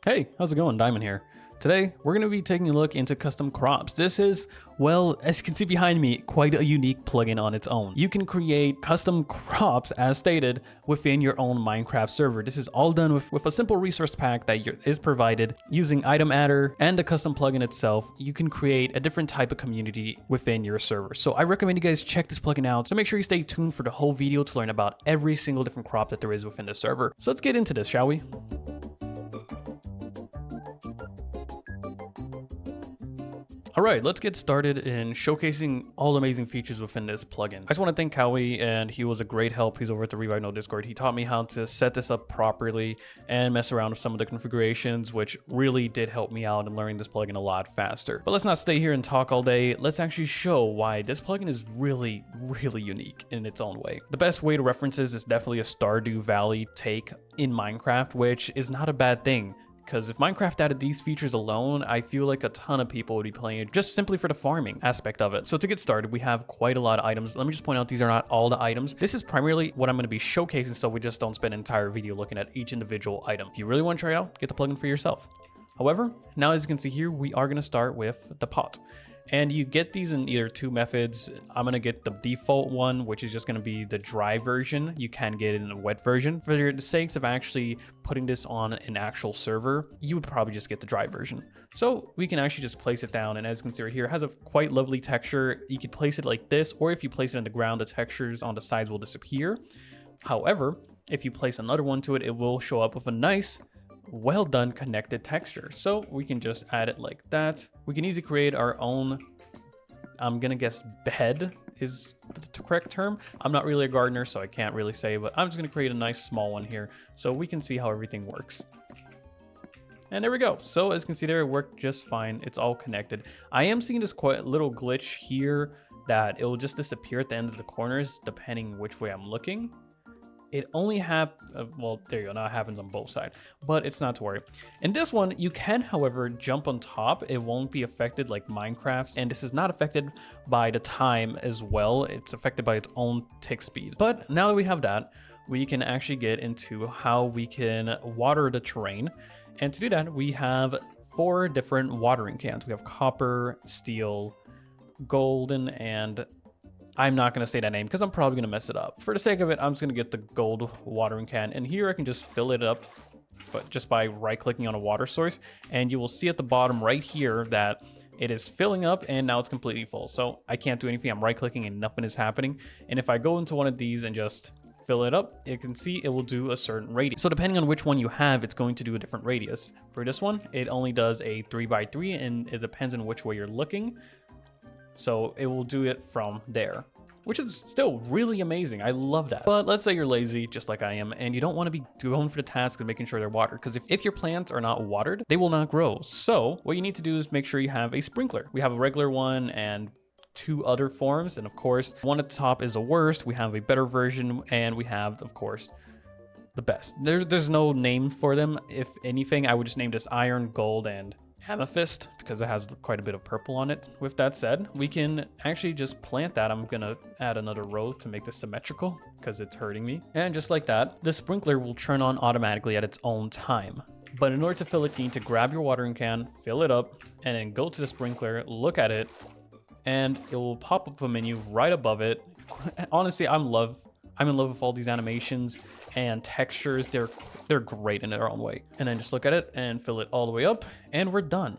Hey, how's it going? Diamond here. Today, we're going to be taking a look into custom crops. This is, well, as you can see behind me, quite a unique plugin on its own. You can create custom crops, as stated, within your own Minecraft server. This is all done with a simple resource pack that is provided using Item Adder and the custom plugin itself. You can create a different type of community within your server. So I recommend you guys check this plugin out. So make sure you stay tuned for the whole video to learn about every single different crop that there is within the server. So let's get into this, shall we? All right, let's get started in showcasing all the amazing features within this plugin. I just want to thank Cowie, and he was a great help. He's over at the Revivenode Discord. He taught me how to set this up properly and mess around with some of the configurations, which really did help me out in learning this plugin a lot faster. But let's not stay here and talk all day. Let's actually show why this plugin is really, really unique in its own way. The best way to reference this is definitely a Stardew Valley take in Minecraft, which is not a bad thing. Because if Minecraft added these features alone, I feel like a ton of people would be playing it just simply for the farming aspect of it. So to get started, we have quite a lot of items. Let me just point out these are not all the items. This is primarily what I'm going to be showcasing, so we just don't spend an entire video looking at each individual item. If you really want to try it out, get the plugin for yourself. However, now as you can see here, we are going to start with the pot. And you get these in either two methods. I'm going to get the default one, which is just going to be the dry version. You can get it in a wet version. For the sakes of actually putting this on an actual server, you would probably just get the dry version. So we can actually just place it down. And as you can see right here, it has a quite lovely texture. You could place it like this, or if you place it on the ground, the textures on the sides will disappear. However, if you place another one to it, it will show up with a nice, well done connected texture. So we can just add it like that. We can easily create our own, I'm gonna guess bed is the correct term. I'm not really a gardener, so I can't really say, but I'm just gonna create a nice small one here so we can see how everything works. And there we go. So as you can see there, it worked just fine. It's all connected. I am seeing this quite little glitch here that it will just disappear at the end of the corners depending which way I'm looking. It only well, there you go, now it happens on both sides, but it's not to worry. In this one, you can, however, jump on top. It won't be affected like Minecraft's, and this is not affected by the time as well. It's affected by its own tick speed. But now that we have that, we can actually get into how we can water the terrain. And to do that, we have 4 different watering cans. We have copper, steel, golden, and I'm not going to say that name because I'm probably going to mess it up. For the sake of it, I'm just going to get the gold watering can. And here I can just fill it up, but just by right-clicking on a water source. And you will see at the bottom right here that it is filling up and now it's completely full. So I can't do anything. I'm right-clicking and nothing is happening. And if I go into one of these and just fill it up, you can see it will do a certain radius. So depending on which one you have, it's going to do a different radius. For this one, it only does a 3x3 and it depends on which way you're looking. So it will do it from there, which is still really amazing. I love that. But let's say you're lazy, just like I am, and you don't want to be going for the task of making sure they're watered, because if your plants are not watered, they will not grow. So what you need to do is make sure you have a sprinkler. We have a regular one and 2 other forms. And of course, one at the top is the worst. We have a better version, and we have, of course, the best. There's no name for them. If anything, I would just name this iron, gold, and amethyst because it has quite a bit of purple on it. With that said, we can actually just plant that. I'm gonna add another row to make this symmetrical because it's hurting me. And just like that, the sprinkler will turn on automatically at its own time. But in order to fill it, you need to grab your watering can, fill it up, and then go to the sprinkler, look at it, and it will pop up a menu right above it. Honestly, I'm in love with all these animations and textures. They're great in their own way. And then just look at it and fill it all the way up and we're done.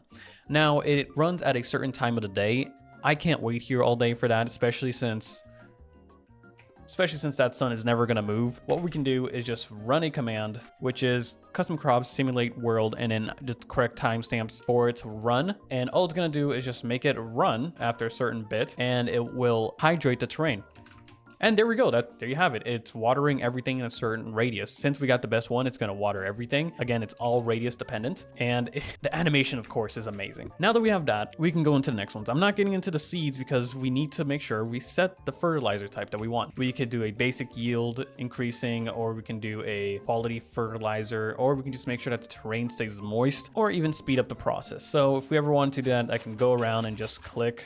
Now it runs at a certain time of the day. I can't wait here all day for that, especially since that sun is never gonna move. What we can do is just run a command, which is custom crops simulate world, and then just correct timestamps for it to run. And all it's gonna do is just make it run after a certain bit and it will hydrate the terrain. And there we go. There you have it. It's watering everything in a certain radius. Since we got the best one, it's going to water everything. Again, it's all radius dependent. And the animation, of course, is amazing. Now that we have that, we can go into the next ones. I'm not getting into the seeds because we need to make sure we set the fertilizer type that we want. We could do a basic yield increasing, or we can do a quality fertilizer, or we can just make sure that the terrain stays moist, or even speed up the process. So if we ever want to do that, I can go around and just click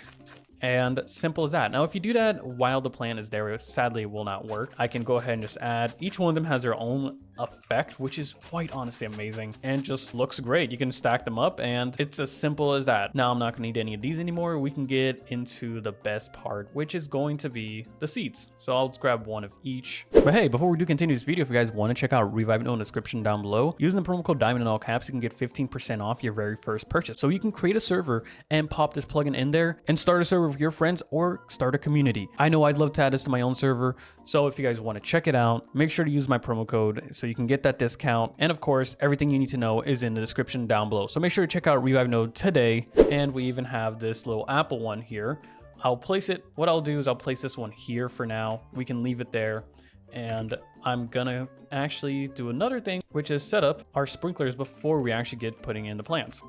And simple as that. Now, if you do that while the plant is there, sadly it will not work. I can go ahead and just add, each one of them has their own effect, which is quite honestly amazing and just looks great. You can stack them up and it's as simple as that. Now I'm not gonna need any of these anymore. We can get into the best part, which is going to be the seeds. So I'll just grab one of each. But hey, before we do continue this video, if you guys want to check out Revivenode in the description down below, using the promo code Diamond in all caps, you can get 15% off your very first purchase. So you can create a server and pop this plugin in there and start a server with your friends or start a community. I know I'd love to add this to my own server. So if you guys want to check it out, make sure to use my promo code so you can get that discount. And of course, everything you need to know is in the description down below. So make sure to check out Revivenode today. And we even have this little Apple one here. I'll place it, what I'll do is I'll place this one here for now. We can leave it there. And I'm gonna actually do another thing, which is set up our sprinklers before we actually get putting in the plants.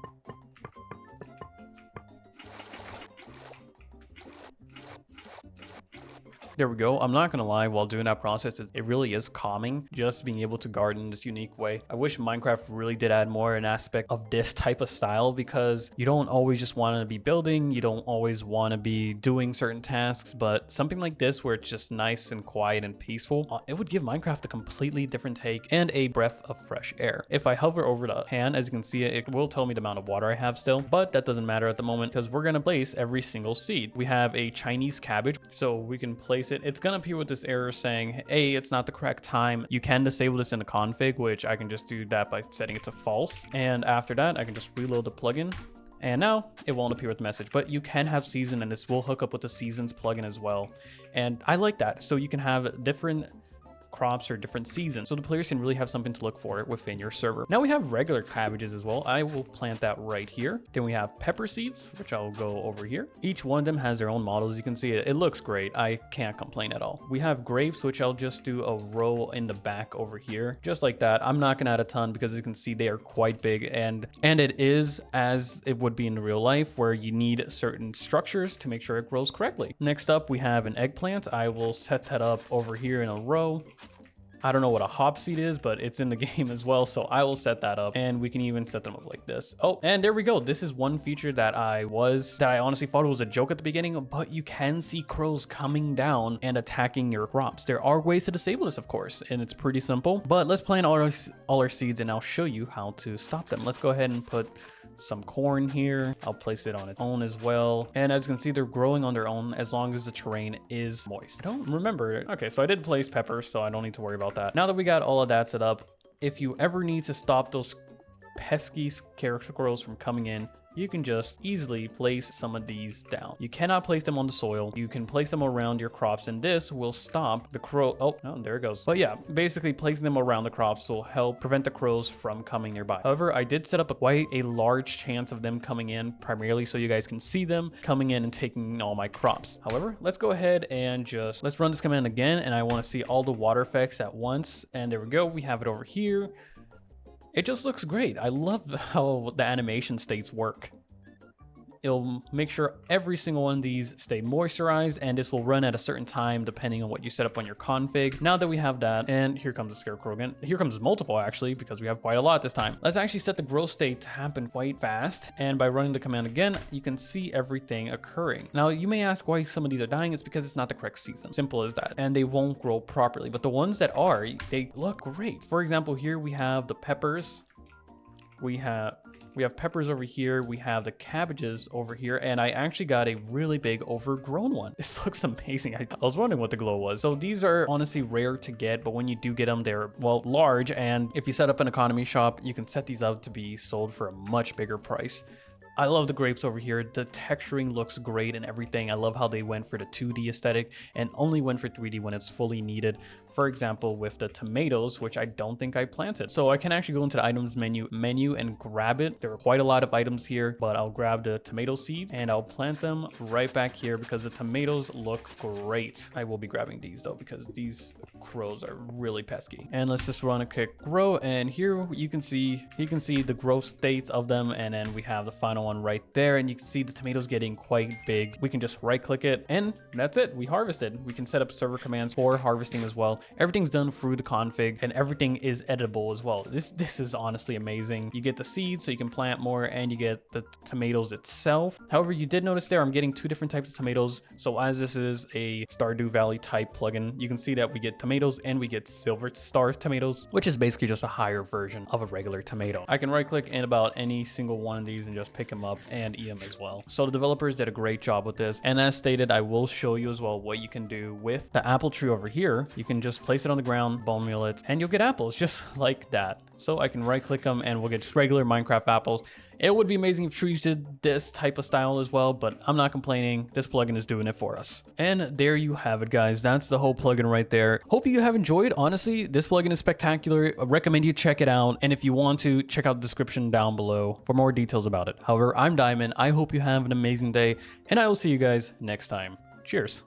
There we go. I'm not gonna lie, while doing that process, it really is calming just being able to garden this unique way. I wish Minecraft really did add more an aspect of this type of style, because you don't always just want to be building, you don't always want to be doing certain tasks, but something like this where it's just nice and quiet and peaceful, it would give Minecraft a completely different take and a breath of fresh air. If I hover over the pan, as you can see, it will tell me the amount of water I have still, but that doesn't matter at the moment because we're gonna place every single seed. We have a Chinese cabbage, so we can place it. It's gonna appear with this error saying, hey, it's not the correct time. You can disable this in the config, which I can just do that by setting it to false. And after that, I can just reload the plugin. And now it won't appear with the message, but you can have season, and this will hook up with the seasons plugin as well. And I like that. So you can have different crops or different seasons, so the players can really have something to look for within your server. Now we have regular cabbages as well. I will plant that right here. Then we have pepper seeds, which I'll go over here. Each one of them has their own models. You can see it looks great. I can't complain at all. We have grapes, which I'll just do a row in the back over here, just like that. I'm not gonna add a ton because as you can see, they are quite big, and it is as it would be in real life, where you need certain structures to make sure it grows correctly. Next up, we have an eggplant. I will set that up over here in a row. I don't know what a hop seed is, but it's in the game as well. So I will set that up, and we can even set them up like this. Oh, and there we go. This is one feature that I honestly thought it was a joke at the beginning, but you can see crows coming down and attacking your crops. There are ways to disable this, of course, and it's pretty simple, but let's plant all our seeds and I'll show you how to stop them. Let's go ahead and put some corn here. I'll place it on its own as well. And as you can see, they're growing on their own as long as the terrain is moist. I don't remember. Okay, so I did place peppers, so I don't need to worry about that. Now that we got all of that set up, if you ever need to stop those pesky scarecrows from coming in, you can just easily place some of these down. You cannot place them on the soil. You can place them around your crops, and this will stop the crow. Oh, no, there it goes. But yeah, basically placing them around the crops will help prevent the crows from coming nearby. However, I did set up quite a large chance of them coming in, primarily so you guys can see them coming in and taking all my crops. However, let's go ahead and let's run this command again, and I want to see all the water effects at once. And there we go. We have it over here. It just looks great. I love how the animation states work. It'll make sure every single one of these stay moisturized, and this will run at a certain time depending on what you set up on your config. Now that we have that, and here comes the scarecrow again. Here comes multiple actually, because we have quite a lot this time. Let's actually set the growth state to happen quite fast, and by running the command again, you can see everything occurring. Now you may ask why some of these are dying. It's because it's not the correct season. Simple as that. And they won't grow properly, but the ones that are, they look great. For example, here we have the peppers. We have peppers over here. We have the cabbages over here, and I actually got a really big overgrown one. This looks amazing. I was wondering what the glow was. So these are honestly rare to get, but when you do get them, they're, well, large. And if you set up an economy shop, you can set these up to be sold for a much bigger price. I love the grapes over here. The texturing looks great and everything. I love how they went for the 2D aesthetic and only went for 3D when it's fully needed. For example, with the tomatoes, which I don't think I planted. So I can actually go into the items menu and grab it. There are quite a lot of items here, but I'll grab the tomato seeds and I'll plant them right back here because the tomatoes look great. I will be grabbing these though, because these crows are really pesky. And let's just run a quick grow. And here you can see the growth states of them. And then we have the final final one right there, and you can see the tomatoes getting quite big. We can just right click it and that's it. We harvested. We can set up server commands for harvesting as well. Everything's done through the config and everything is editable as well. This is honestly amazing. You get the seeds so you can plant more and you get the tomatoes itself. However, you did notice there I'm getting two different types of tomatoes. So as this is a Stardew Valley type plugin, you can see that we get tomatoes and we get silver star tomatoes, which is basically just a higher version of a regular tomato. I can right click in about any single one of these and just pick them up and eat them as well. So the developers did a great job with this. And as stated, I will show you as well what you can do with the apple tree over here. You can just place it on the ground, bone meal it, and you'll get apples just like that. So I can right click them and we'll get just regular Minecraft apples. It would be amazing if trees did this type of style as well, but I'm not complaining. This plugin is doing it for us. And there you have it, guys. That's the whole plugin right there. Hope you have enjoyed. Honestly, this plugin is spectacular. I recommend you check it out. And if you want to, check out the description down below for more details about it. However, I'm Diamond. I hope you have an amazing day, and I will see you guys next time. Cheers.